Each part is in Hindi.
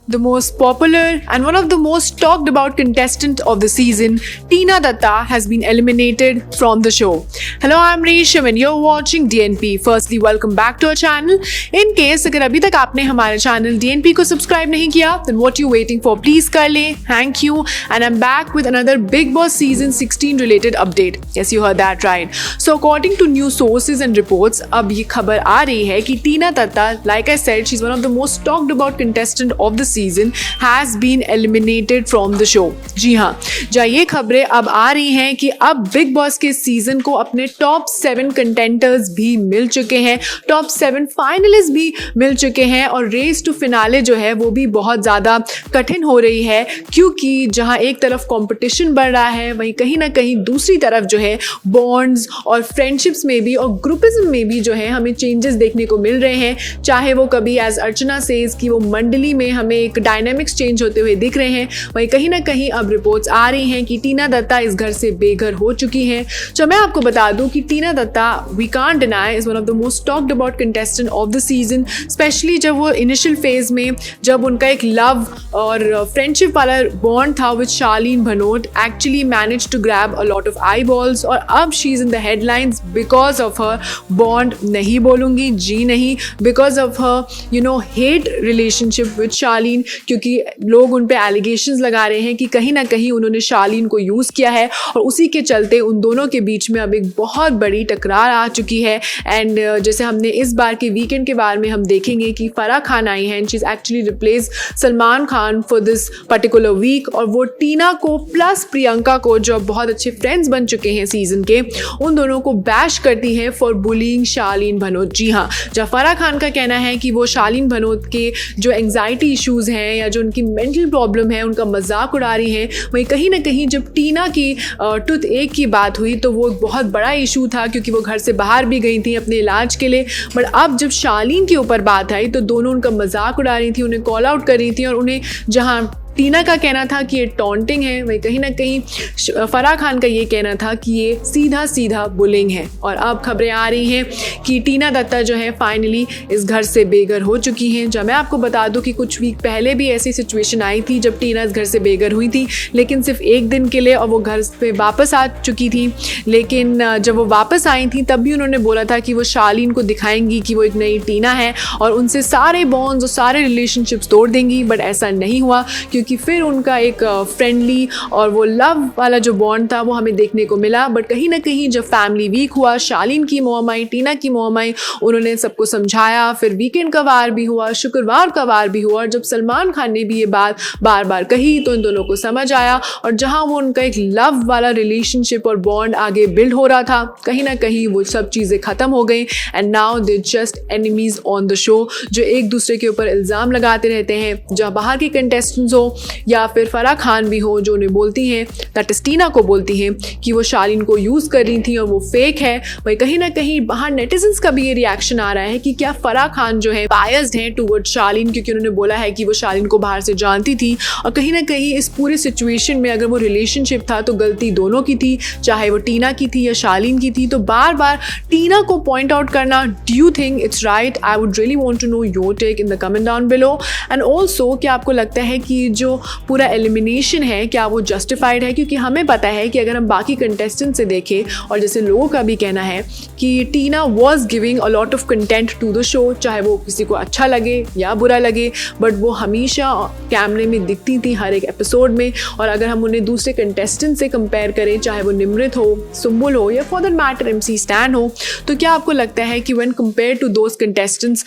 the most popular and one of the most talked about contestant of the season, Tina Datta, has been eliminated from the show. Hello, I'm Resham and you're watching DNP. Firstly, welcome back to our channel. In case अगर अभी तक आपने हमारे channel DNP को subscribe नहीं किया, then what you waiting for? Please कर ले. Thank you. And I'm back with another Bigg Boss season 16 related update. Yes, you heard that right. So according to news sources and reports, अब ये खबर आ रही है कि Tina Dutta, like I said, she's one of the most talked about contestant of the season, has been eliminated from the show. जी हाँ, जहाँ ये खबरें अब आ रही हैं कि अब बिग बॉस के सीजन को अपने टॉप 7 कंटेंटर्स भी मिल चुके हैं, टॉप 7 फाइनलिस्ट भी मिल चुके हैं और रेस टू फिनाले जो है वो भी बहुत ज़्यादा कठिन हो रही है, क्योंकि जहाँ एक तरफ कंपटीशन बढ़ रहा है वहीं कहीं ना कहीं दूसरी तरफ जो है बॉन्ड्स और फ्रेंडशिप्स में भी और ग्रुपिज्म में भी जो है हमें चेंजेस देखने को मिल रहे हैं। चाहे वो कभी एज अर्चना सेज कि वो मंडली में हमें एक डायनामिक्स चेंज होते हुए दिख रहे हैं, वहीं कहीं ना कहीं अब रिपोर्ट्स आ रही हैं कि टीना दत्ता इस घर से बेघर हो चुकी हैं। तो मैं आपको बता दूं कि Tina Datta, we can't deny, is one of the most talked about contestant of the season, specially जब वो इनिशियल फेज में जब उनका एक लव और फ्रेंडशिप वाला बॉन्ड था with Shalin Bhanot, actually manage to grab a lot of eyeballs और अब she is in the headlines because of her bond, नहीं बोलूँगी जी नहीं, because of her hate relationship with Shalin, क्योंकि लोग उन पे एलिगेशंस लगा रहे हैं कि कहीं ना कहीं उन्होंने शालीन को यूज़ किया है और उसी के चलते उन दोनों के बीच में अब एक बहुत बड़ी टकरार आ चुकी है। एंड जैसे हमने इस बार के वीकेंड के बारे में हम देखेंगे कि फराह खान आई हैं and she is actually replace Salman Khan for this particular week, और वो टीना को प्लस प्रियंका को, जो बहुत अच्छे फ्रेंड्स बन चुके हैं सीजन के, उन दोनों को बैश करती है फॉर बुलिंग शालीन भनोट। जी हाँ, जहाँ फराह खान का कहना है कि वो शालीन भनोट के जो एंग्जाइटी इश्यूज़ हैं या जो उनकी मेंटल प्रॉब्लम है उनका मजाक उड़ा रही हैं, वहीं कहीं ना कहीं जब टीना की टूथ एक की बात हुई तो वो एक बहुत बड़ा इशू था, क्योंकि वो घर से बाहर भी गई थी अपने इलाज के लिए। बट अब जब शालीन के ऊपर बात आई तो दोनों उनका मजाक उड़ा रही थी, उन्हें कॉल आउट कर रही थी, और उन्हें जहाँ टीना का कहना था कि ये टॉन्टिंग है, वही कहीं ना कहीं फराह खान का ये कहना था कि ये सीधा सीधा बुलिंग है। और अब खबरें आ रही हैं कि टीना दत्ता जो है फाइनली इस घर से बेघर हो चुकी हैं। जब मैं आपको बता दूं कि कुछ वीक पहले भी ऐसी सिचुएशन आई थी जब टीना इस घर से बेघर हुई थी, लेकिन सिर्फ एक दिन के लिए, और वो घर पे वापस आ चुकी थी। लेकिन जब वो वापस आई थी तब भी उन्होंने बोला था कि वो शालीन को दिखाएंगी कि वो एक नई टीना है और उनसे सारे बॉन्ड्स और सारे रिलेशनशिप्स तोड़ देंगी। बट ऐसा नहीं हुआ, क्योंकि फिर उनका एक फ्रेंडली और वो लव वाला जो बॉन्ड था वो हमें देखने को मिला। बट कहीं ना कहीं जब फैमिली वीक हुआ, शालीन की मॉम आई, टीना की मॉम आई, उन्होंने सबको समझाया, फिर वीकेंड का वार भी हुआ, शुक्रवार का वार भी हुआ, और जब सलमान खान ने भी ये बात बार बार कही तो इन दोनों को समझ आया, और जहाँ वो उनका एक लव वाला रिलेशनशिप और बॉन्ड आगे बिल्ड हो रहा था, कहीं ना कहीं वो सब चीज़ें ख़त्म हो गई and now they just enemies on the show, जो एक दूसरे के ऊपर इल्ज़ाम लगाते रहते हैं। जहाँ बाहर के कंटेस्टेंट्स हो या फिर फराह खान भी हो, जो उन्हें बोलती हैं, दैट इज टीना को बोलती हैं कि वो शालीन को यूज़ कर रही थी और वो फेक है, वही कहीं ना कहीं बाहर नेटिजन्स का भी ये रिएक्शन आ रहा है कि क्या फराह खान जो है बायस्ड है टुवर्ड शालीन, क्योंकि उन्होंने बोला है कि वो शालीन को बाहर से जानती थी, और कहीं ना कहीं इस पूरे सिचुएशन में अगर वो रिलेशनशिप था तो गलती दोनों की थी, चाहे वो टीना की थी या शालीन की थी। तो बार बार टीना को पॉइंट आउट करना, do you think it's right? I would really want to know your take in the comment down below. And also क्या आपको लगता है कि जो पूरा एलिमिनेशन है क्या वो जस्टिफाइड है? क्योंकि हमें पता है कि अगर हम बाकी कंटेस्टेंट से देखें, और जैसे लोगों का भी कहना है कि Tina was giving a lot of content to the show, चाहे वो किसी को अच्छा लगे या बुरा लगे, बट वो हमेशा कैमरे में दिखती थी हर एक एपिसोड में। और अगर हम उन्हें दूसरे कंटेस्टेंट से कंपेयर करें, चाहे वो निमृत हो, सुम्बुल हो, या for that matter MC Stan हो, तो क्या आपको लगता है कि when compared to those contestants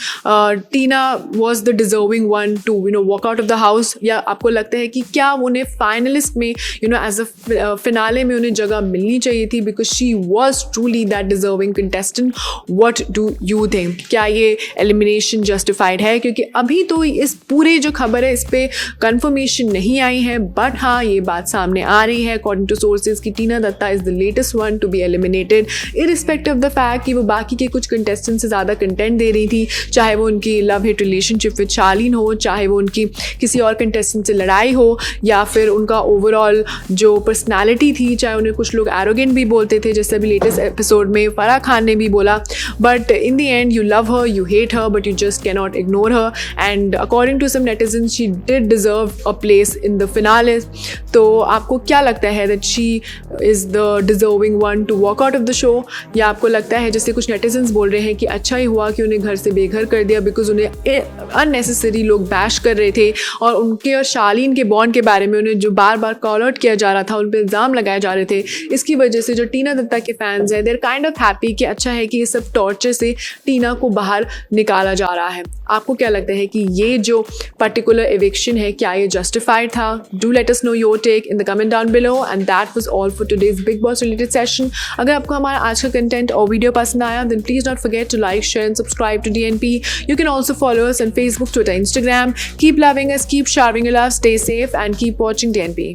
Tina was the deserving one to walk out of the house? या आपको लगता है कि क्या उन्हें फाइनलिस्ट में एज अ फिनाले में उन्हें जगह मिलनी चाहिए थी, because she was truly that deserving contestant? What do you think? क्या ये एलिमिनेशन जस्टिफाइड है? क्योंकि अभी तो इस पूरे जो खबर है इस पर कंफर्मेशन नहीं आई है, बट हाँ ये बात सामने आ रही है अकॉर्डिंग टू सोर्सेज कि Tina Datta is the latest one to be eliminated, irrespective of the fact कि वो बाकी के कुछ कंटेस्टेंट से ज़्यादा कंटेंट दे रही थी, चाहे वो उनकी लव हिट रिलेशनशिप विद शालीन हो, चाहे वो उनकी किसी और कंटेस्टेंट से लड़ाई हो या फिर उनका ओवरऑल जो पर्सनालिटी थी, चाहे उन्हें कुछ लोग एरोगेंट भी बोलते थे, जैसे अभी लेटेस्ट एपिसोड में फराह खान ने भी बोला, but in the end you love her, you hate her, but you just cannot ignore her. And according to some netizens, she did deserve a place in the finale. तो आपको क्या लगता है that she is the deserving one to walk out of the show? या आपको लगता है, जैसे कुछ netizens बोल रहे हैं कि अच्छा ही हुआ कि उन्हें घर से बेघर कर दिया, बिकॉज उन्हें unnecessary लोग बैश कर रहे थे और उनके और शालीन के बॉन्ड के बारे में उन्हें जो बार बार कॉल आउट किया जा रहा था, उन पर इल्ज़ाम लगाए जा रहे थे, इसकी वजह से जो टीना दत्ता के फैंस हैं, देर काइंड ऑफ हैप्पी कि अच्छा है कि ये सब टॉर्चर से टीना को बाहर निकाला जा रहा है. आपको क्या लगता है कि ये जो पर्टिकुलर एविक्शन है, क्या ये जस्टिफाइड था? Do let us know your take in the comment down below. And that was all for today's Bigg Boss related session. अगर आपको हमारा आज का कंटेंट और वीडियो पसंद आया, then please not forget to like, share and subscribe to DNP. You can also follow us on Facebook, Twitter, Instagram. Keep loving us, keep showering your love, stay safe and keep watching DNP.